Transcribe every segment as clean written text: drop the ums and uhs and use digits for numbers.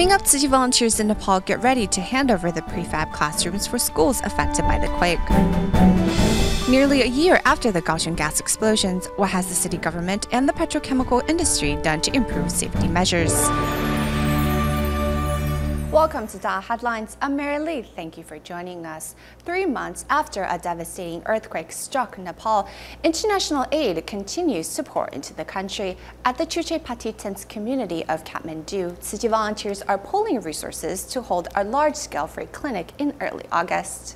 Coming up, Tzu Chi volunteers in Nepal get ready to hand over the prefab classrooms for schools affected by the quake. Nearly a year after the Kaohsiung gas explosions, what has the city government and the petrochemical industry done to improve safety measures? Welcome to DaAi Headlines. I'm Mary Lee. Thank you for joining us. 3 months after a devastating earthquake struck Nepal, international aid continues to pour into the country. At the Tzu Chi tent community of Kathmandu, Tzu Chi volunteers are pooling resources to hold a large-scale free clinic in early August.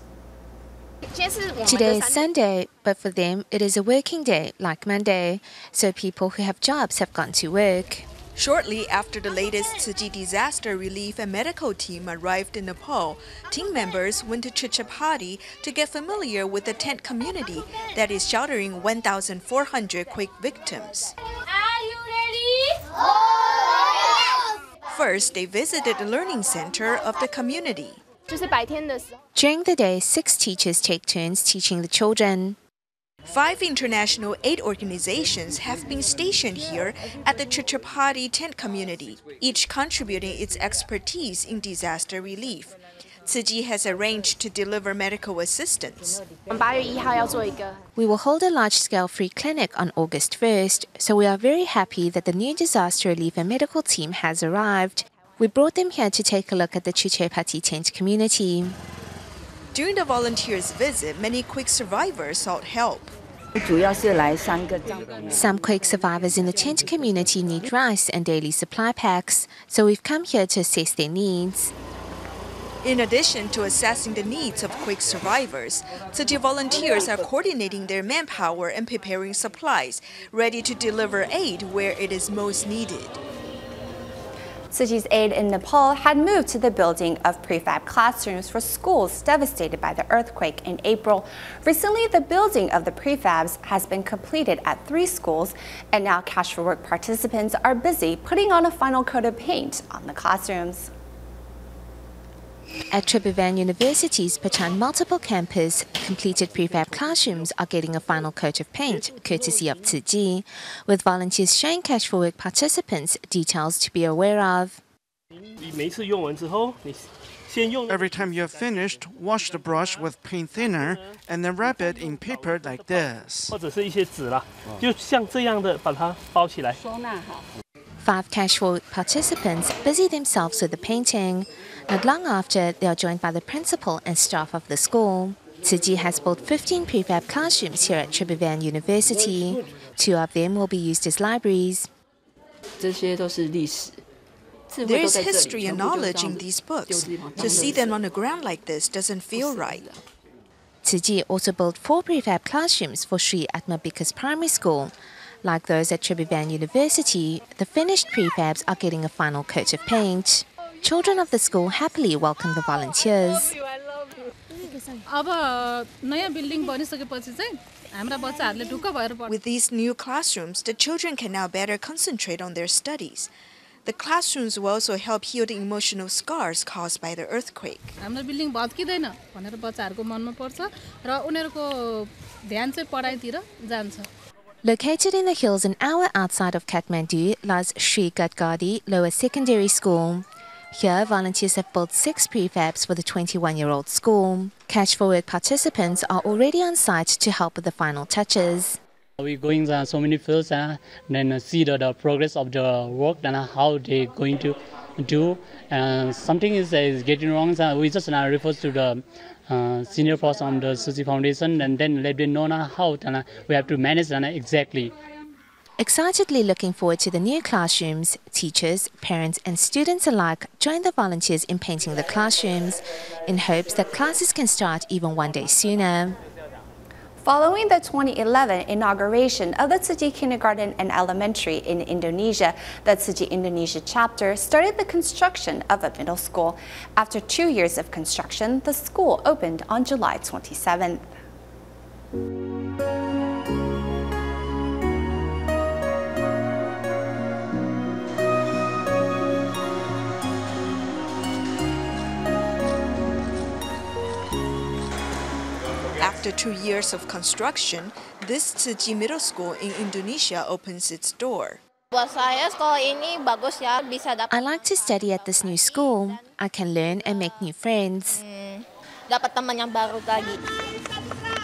Today is Sunday, but for them it is a working day like Monday, so people who have jobs have gone to work. Shortly after the latest Tzu Chi disaster relief and medical team arrived in Nepal, team members went to Tzu Chi to get familiar with the tent community that is sheltering 1,400 quake victims. Are you ready? Oh, yes! First, they visited the learning center of the community. During the day, 6 teachers take turns teaching the children. 5 international aid organizations have been stationed here at the Tzu Chi tent community, each contributing its expertise in disaster relief. Tzu Chi has arranged to deliver medical assistance. We will hold a large-scale free clinic on August 1st, so we are very happy that the new disaster relief and medical team has arrived. We brought them here to take a look at the Tzu Chi tent community. During the volunteers' visit, many quake survivors sought help. Some quake survivors in the tent community need rice and daily supply packs, so we've come here to assess their needs. In addition to assessing the needs of quake survivors, Tzu Chi volunteers are coordinating their manpower and preparing supplies, ready to deliver aid where it is most needed. Tzu Chi's aid in Nepal had moved to the building of prefab classrooms for schools devastated by the earthquake in April. Recently, the building of the prefabs has been completed at 3 schools, and now Cash for Work participants are busy putting on a final coat of paint on the classrooms. At Tribhuvan University's Pachan multiple campus, completed prefab classrooms are getting a final coat of paint, courtesy of Tzu Chi, with volunteers showing Cash for Work participants details to be aware of. Every time you have finished, wash the brush with paint thinner and then wrap it in paper like this. 5 Cash for Work participants busy themselves with the painting. Not long after, they are joined by the principal and staff of the school. Tzu Chi has built 15 prefab classrooms here at Tribhuvan University. 2 of them will be used as libraries. There is history and knowledge in these books. To see them on the ground like this doesn't feel right. Tzu Chi also built 4 prefab classrooms for Sri Atmabika's primary school. Like those at Tribhuvan University, the finished prefabs are getting a final coat of paint. Children of the school happily welcome the volunteers. With these new classrooms, the children can now better concentrate on their studies. The classrooms will also help heal the emotional scars caused by the earthquake. Located in the hills an hour outside of Kathmandu lies Sri Gadgadi Lower Secondary School. Here, volunteers have built 6 prefabs for the 21-year-old school. Cash for Work participants are already on site to help with the final touches. We're going to so many fields and then see the progress of the work and how they're going to do. And something is getting wrong, so we just refer to the senior person from the Tzu Chi Foundation and then let them know how we have to manage exactly. Excitedly looking forward to the new classrooms, teachers, parents and students alike join the volunteers in painting the classrooms in hopes that classes can start even one day sooner. Following the 2011 inauguration of the Tzu Chi Kindergarten and Elementary in Indonesia, the Tzu Chi Indonesia chapter started the construction of a middle school. After 2 years of construction, the school opened on July 27th. After 2 years of construction, this Tzu Chi Middle School in Indonesia opens its door. I like to study at this new school. I can learn and make new friends.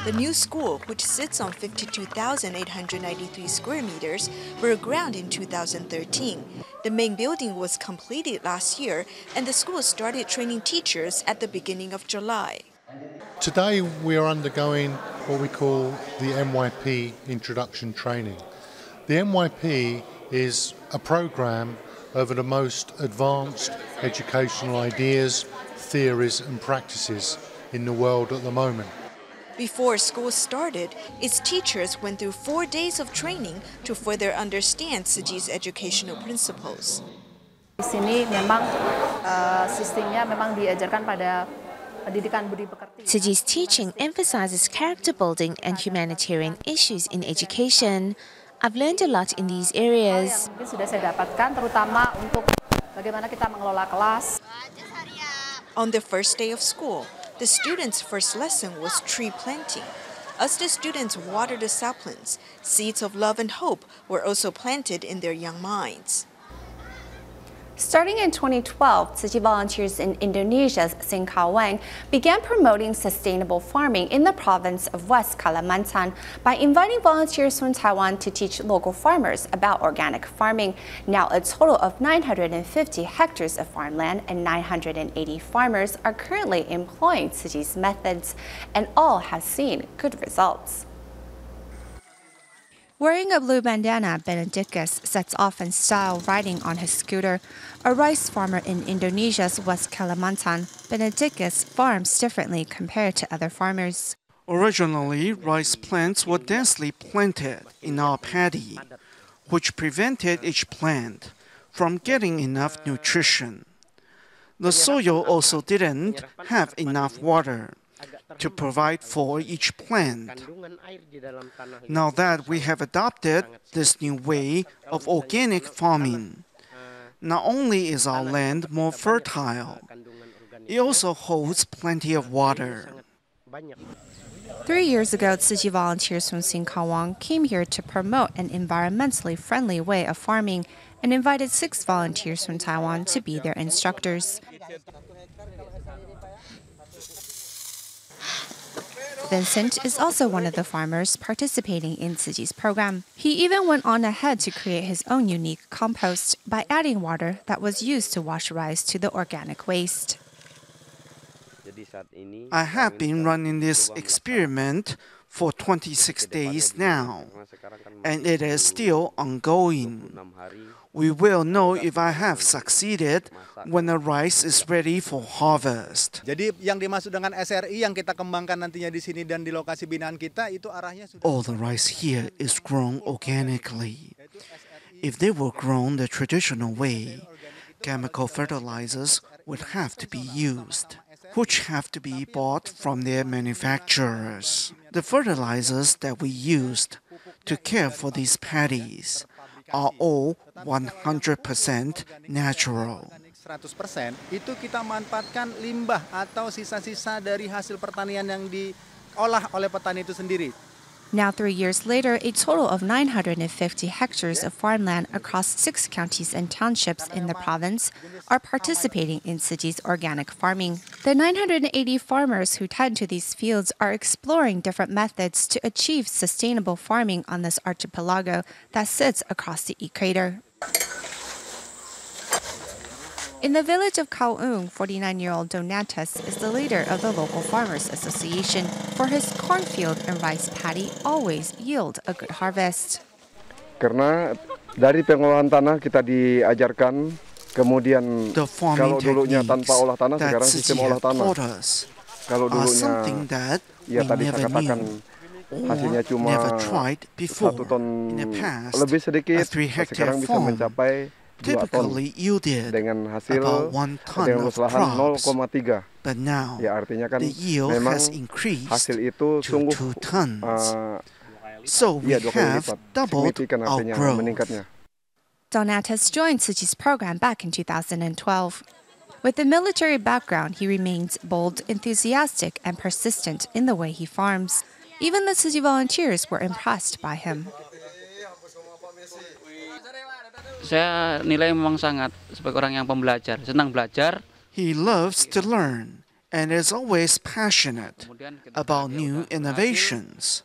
The new school, which sits on 52,893 square meters, broke ground in 2013. The main building was completed last year, and the school started training teachers at the beginning of July. Today we are undergoing what we call the MYP introduction training. The MYP is a program over the most advanced educational ideas, theories and practices in the world at the moment. Before school started, its teachers went through 4 days of training to further understand Tzu Chi's educational principles. Di sini memang sistemnya memang diajarkan pada pendidikan budi pekerti. Tzu Chi's teaching emphasizes character building and humanitarian issues in education. I've learned a lot in these areas. Mungkin sudah saya dapatkan, terutama untuk bagaimana kita mengelola kelas. On the first day of school, the students' first lesson was tree planting. As the students watered the saplings, seeds of love and hope were also planted in their young minds. Starting in 2012, Tzu Chi volunteers in Indonesia's Singkawang began promoting sustainable farming in the province of West Kalimantan by inviting volunteers from Taiwan to teach local farmers about organic farming. Now a total of 950 hectares of farmland and 980 farmers are currently employing Tzu Chi's methods, and all have seen good results. Wearing a blue bandana, Benedictus sets off in style riding on his scooter. A rice farmer in Indonesia's West Kalimantan, Benedictus farms differently compared to other farmers. Originally, rice plants were densely planted in our paddy, which prevented each plant from getting enough nutrition. The soil also didn't have enough water to provide for each plant. Now that we have adopted this new way of organic farming, not only is our land more fertile, it also holds plenty of water. 3 years ago, Tzu Chi volunteers from Singkawang came here to promote an environmentally friendly way of farming and invited 6 volunteers from Taiwan to be their instructors. Vincent is also one of the farmers participating in Tzu Chi's program. He even went on ahead to create his own unique compost by adding water that was used to wash rice to the organic waste. I have been running this experiment for 26 days now, and it is still ongoing. We will know if I have succeeded when the rice is ready for harvest. Jadi yang dimaksud dengan SRI yang kita kembangkan nantinya di sini dan di lokasi binaan kita itu arahnya sudah. All the rice here is grown organically. If they were grown the traditional way, chemical fertilizers would have to be used, which have to be bought from their manufacturers. The fertilizers that we used to care for these paddies are all 100% natural. 100% itu kita manfaatkan limbah atau sisa-sisa dari hasil pertanian yang diolah oleh petani itu sendiri. Now 3 years later, a total of 950 hectares of farmland across 6 counties and townships in the province are participating in Tzu Chi's organic farming. The 980 farmers who tend to these fields are exploring different methods to achieve sustainable farming on this archipelago that sits across the equator. In the village of Kaohsiung, 49-year-old Donatus is the leader of the local Farmers Association, for his cornfield and rice paddy always yield a good harvest. Karena dari pengolahan tanah kita diajarkan, kemudian kalau dulunya tanpa olah tanah, sekarang sistem olah tanah. Kalau dulunya ya tadi saya katakan hasilnya cuma 1 ton lebih sedikit, sekarang bisa mencapai 2 ton dengan hasil dengan luas lahan 0,3. Ya artinya kan memang hasil itu sungguh ya 2 kali lipat, signifikan artinya meningkatnya. Donatus joined Tzu Chi's program back in 2012. With a military background, he remains bold, enthusiastic, and persistent in the way he farms. Even the Tzu Chi volunteers were impressed by him. Saya nilai memang sangat sebagai orang yang pembelajar, senang belajar. He loves to learn and is always passionate about new innovations.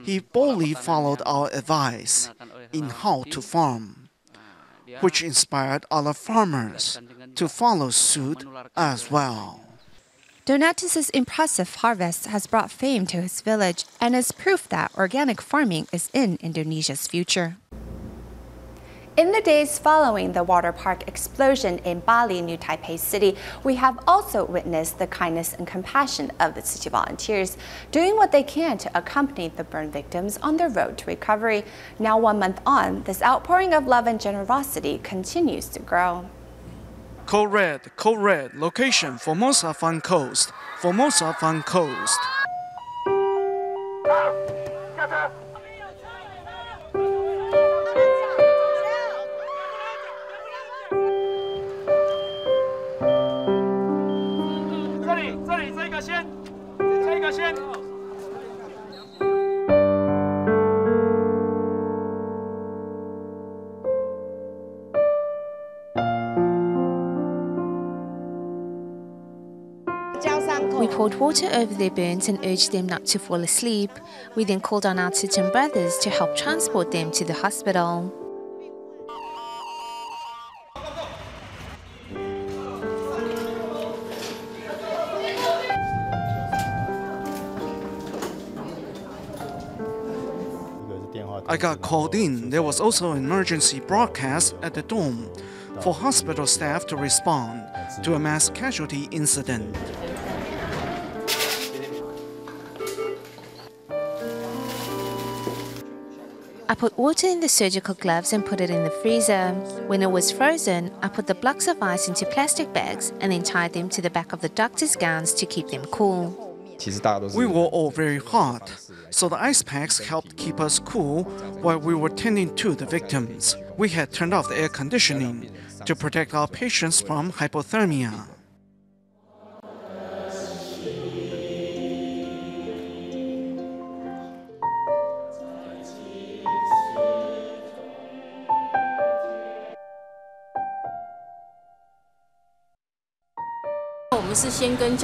He boldly followed our advice in how to farm, which inspired other farmers to follow suit as well. Donatus's impressive harvest has brought fame to his village and is proof that organic farming is in Indonesia's future. In the days following the water park explosion in Bali, New Taipei City, we have also witnessed the kindness and compassion of the Tzu Chi volunteers, doing what they can to accompany the burn victims on their road to recovery. Now 1 month on, this outpouring of love and generosity continues to grow. Code Red, location Formosa Fun Coast, Formosa Fun Coast. We poured water over their burns and urged them not to fall asleep. We then called on our Tibetan brothers to help transport them to the hospital. I got called in. There was also an emergency broadcast at the dome for hospital staff to respond to a mass casualty incident. I put water in the surgical gloves and put it in the freezer. When it was frozen, I put the blocks of ice into plastic bags and then tied them to the back of the doctor's gowns to keep them cool. We were all very hot, so the ice packs helped keep us cool while we were tending to the victims. We had turned off the air conditioning to protect our patients from hypothermia.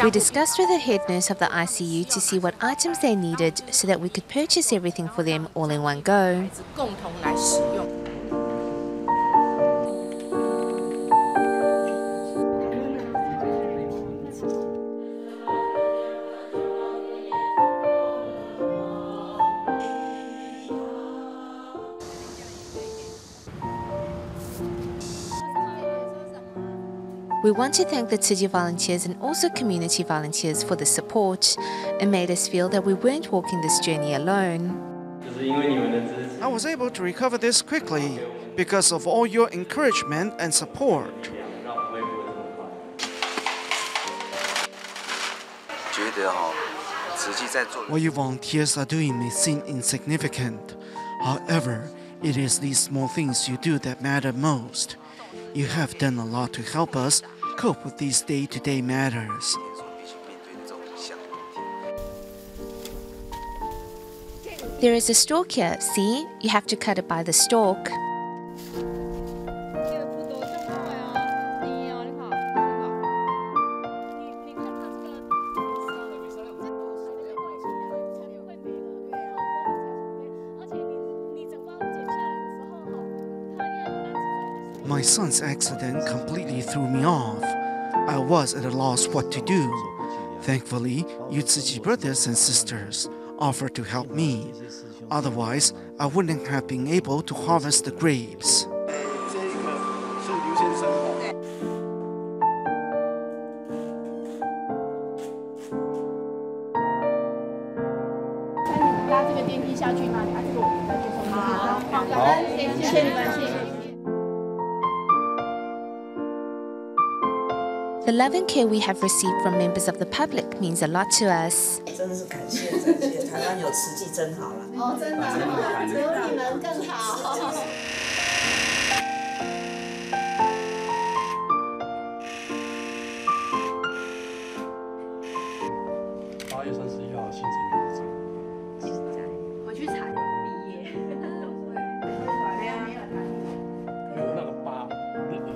We discussed with the head nurse of the ICU to see what items they needed so that we could purchase everything for them all in one go. We want to thank the Tzu Chi volunteers and also community volunteers for the support. It made us feel that we weren't walking this journey alone. I was able to recover this quickly because of all your encouragement and support. What you volunteers are doing may seem insignificant. However, it is these small things you do that matter most. You have done a lot to help us cope with these day-to-day matters. There is a stalk here, see? You have to cut it by the stalk. My son's accident completely threw me off. I was at a loss what to do. Thankfully, you Tzu Chi brothers and sisters offered to help me. Otherwise, I wouldn't have been able to harvest the grapes. The love and care we have received from members of the public means a lot to us.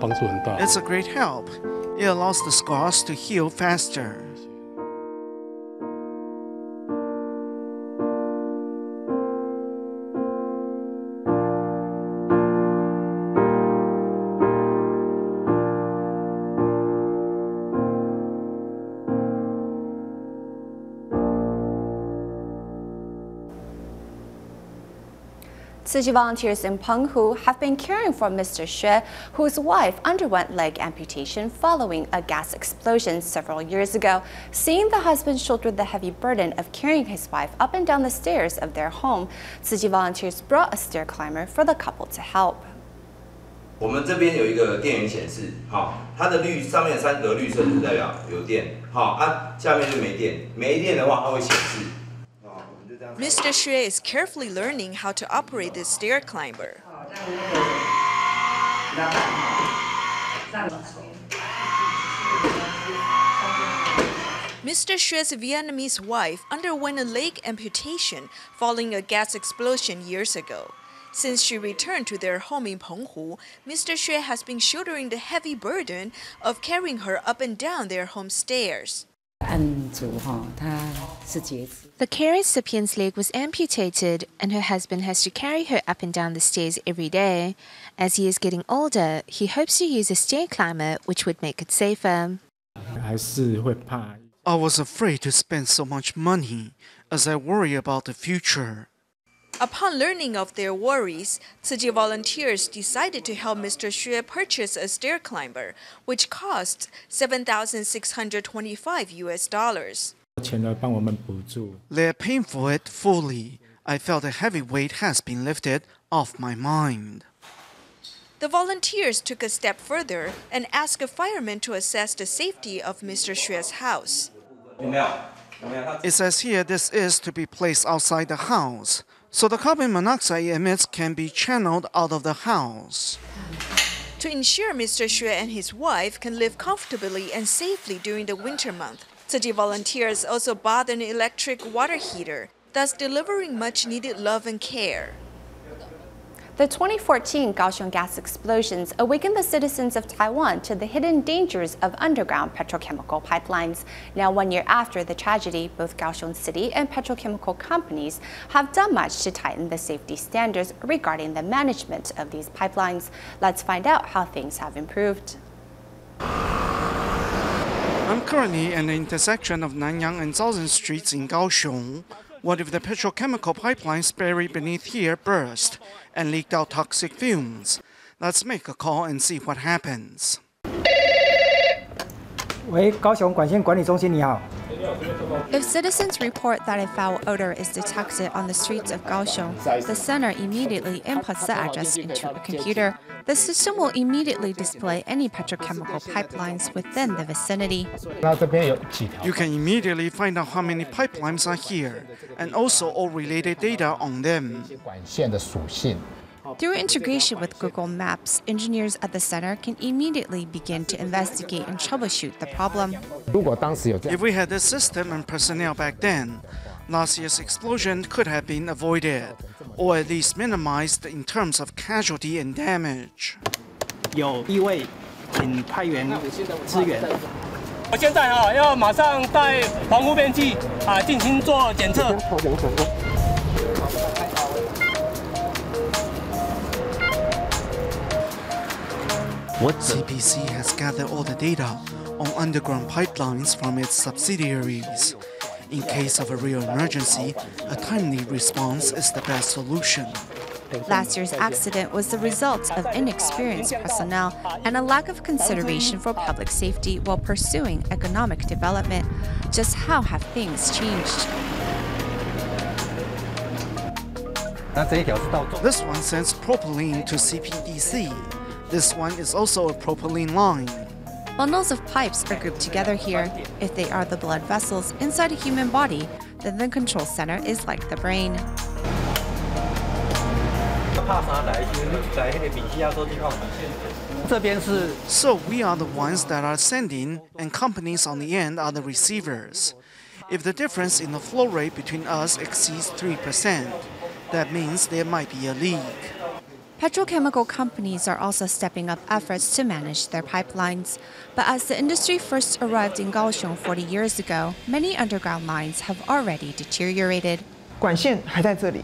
帮助很大。 It's a great help. It allows the scars to heal faster. Tzu Chi volunteers in Penghu have been caring for Mr. Xue, whose wife underwent leg amputation following a gas explosion several years ago. Seeing the husband shoulder the heavy burden of carrying his wife up and down the stairs of their home, Tzu Chi volunteers brought a stair climber for the couple to help. 我们这边有一个电源显示，好，它的上面3格绿色就代表有电，好下面就没电，没电的话它会显示。 Mr. Xue is carefully learning how to operate this stair climber. Mr. Xue's Vietnamese wife underwent a leg amputation following a gas explosion years ago. Since she returned to their home in Penghu, Mr. Xue has been shouldering the heavy burden of carrying her up and down their home stairs. The care recipient's leg was amputated, and her husband has to carry her up and down the stairs every day. As he is getting older, he hopes to use a stair climber, which would make it safer. I was afraid to spend so much money as I worry about the future. Upon learning of their worries, Tzu Chi volunteers decided to help Mr. Xue purchase a stair climber, which costs $7,625. They're paying for it fully. I felt a heavy weight has been lifted off my mind. The volunteers took a step further and asked a fireman to assess the safety of Mr. Xue's house. It says here this is to be placed outside the house, so the carbon monoxide it emits can be channeled out of the house. To ensure Mr. Xue and his wife can live comfortably and safely during the winter month, Tzu Chi volunteers also bought an electric water heater, thus delivering much-needed love and care. The 2014 Kaohsiung gas explosions awakened the citizens of Taiwan to the hidden dangers of underground petrochemical pipelines. Now, 1 year after the tragedy, both Kaohsiung City and petrochemical companies have done much to tighten the safety standards regarding the management of these pipelines. Let's find out how things have improved. I'm currently at the intersection of Nanyang and Southern Streets in Kaohsiung. What if the petrochemical pipelines buried beneath here burst and leaked out toxic fumes? Let's make a call and see what happens. 喂，高雄管线管理中心，你好。 If citizens report that a foul odor is detected on the streets of Kaohsiung, the center immediately inputs the address into a computer. The system will immediately display any petrochemical pipelines within the vicinity. You can immediately find out how many pipelines are here, and also all related data on them. Through integration with Google Maps, engineers at the center can immediately begin to investigate and troubleshoot the problem. If we had this system and personnel back then, last year's explosion could have been avoided, or at least minimized in terms of casualty and damage. 有异味，请派员支援。我现在要马上带防护面具进行做检测。 CPC has gathered all the data on underground pipelines from its subsidiaries. In case of a real emergency, a timely response is the best solution. Last year's accident was the result of inexperienced personnel and a lack of consideration for public safety while pursuing economic development. Just how have things changed? This one sends propylene to CPDC. This one is also a propylene line. Bundles of pipes are grouped together here. If they are the blood vessels inside a human body, then the control center is like the brain. So we are the ones that are sending, and companies on the end are the receivers. If the difference in the flow rate between us exceeds 3%, that means there might be a leak. Petrochemical companies are also stepping up efforts to manage their pipelines. But as the industry first arrived in Kaohsiung 40 years ago, many underground lines have already deteriorated. 管线还在这里。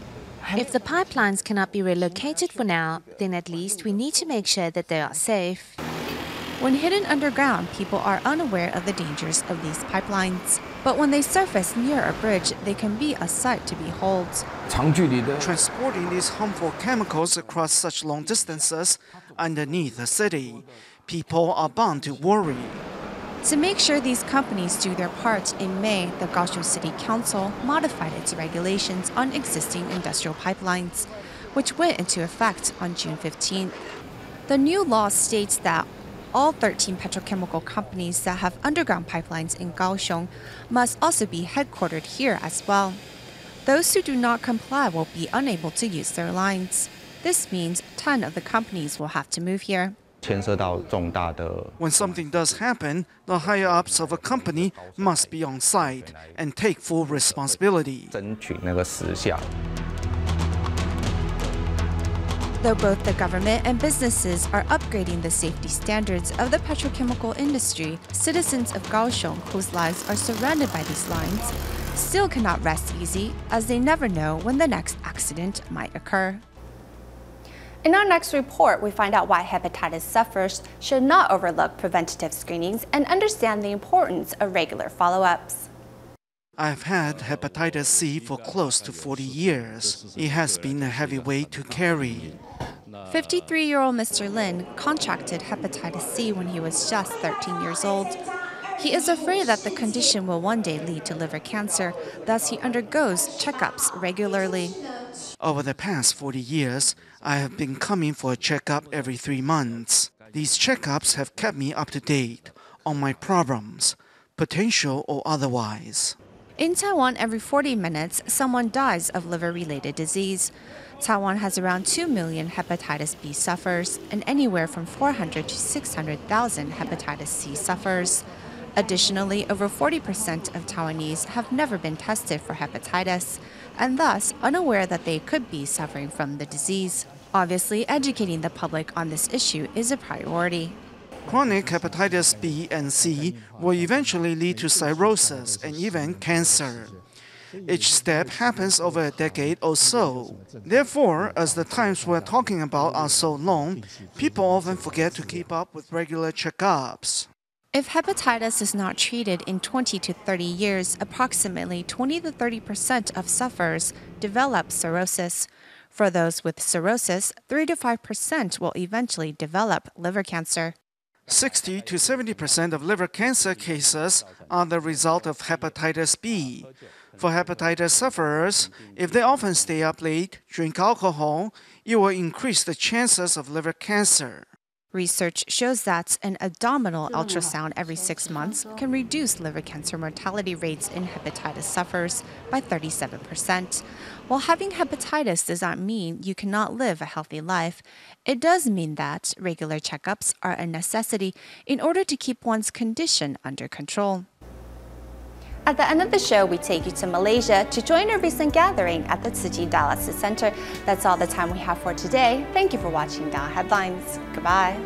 If the pipelines cannot be relocated for now, then at least we need to make sure that they are safe. When hidden underground, people are unaware of the dangers of these pipelines. But when they surface near a bridge, they can be a sight to behold. Transporting these harmful chemicals across such long distances underneath the city, people are bound to worry. To make sure these companies do their part, in May, the Kaohsiung City Council modified its regulations on existing industrial pipelines, which went into effect on June 15th. The new law states that all 13 petrochemical companies that have underground pipelines in Kaohsiung must also be headquartered here as well. Those who do not comply will be unable to use their lines. This means 10 of the companies will have to move here. When something does happen, the higher-ups of a company must be on site and take full responsibility. Though both the government and businesses are upgrading the safety standards of the petrochemical industry, citizens of Kaohsiung, whose lives are surrounded by these lines, still cannot rest easy, as they never know when the next accident might occur. In our next report, we find out why hepatitis sufferers should not overlook preventative screenings and understand the importance of regular follow-ups. I've had hepatitis C for close to 40 years. It has been a heavy weight to carry. 53-year-old Mr. Lin contracted hepatitis C when he was just 13 years old. He is afraid that the condition will one day lead to liver cancer, thus he undergoes checkups regularly. Over the past 40 years, I have been coming for a checkup every 3 months. These checkups have kept me up to date on my problems, potential or otherwise. In Taiwan, every 40 minutes, someone dies of liver-related disease. Taiwan has around 2 million hepatitis B sufferers and anywhere from 400 to 600,000 hepatitis C sufferers. Additionally, over 40% of Taiwanese have never been tested for hepatitis, and thus unaware that they could be suffering from the disease. Obviously, educating the public on this issue is a priority. Chronic hepatitis B and C will eventually lead to cirrhosis and even cancer. Each step happens over a decade or so. Therefore, as the times we're talking about are so long, people often forget to keep up with regular checkups. If hepatitis is not treated in 20 to 30 years, approximately 20 to 30% of sufferers develop cirrhosis. For those with cirrhosis, 3 to 5% will eventually develop liver cancer. 60 to 70% of liver cancer cases are the result of hepatitis B. For hepatitis sufferers, if they often stay up late, drink alcohol, it will increase the chances of liver cancer. Research shows that an abdominal ultrasound every 6 months can reduce liver cancer mortality rates in hepatitis sufferers by 37%. While having hepatitis does not mean you cannot live a healthy life, it does mean that regular checkups are a necessity in order to keep one's condition under control. At the end of the show, we take you to Malaysia to join a recent gathering at the Tzu Chi Dialysis Center. That's all the time we have for today. Thank you for watching DaAi Headlines. Goodbye.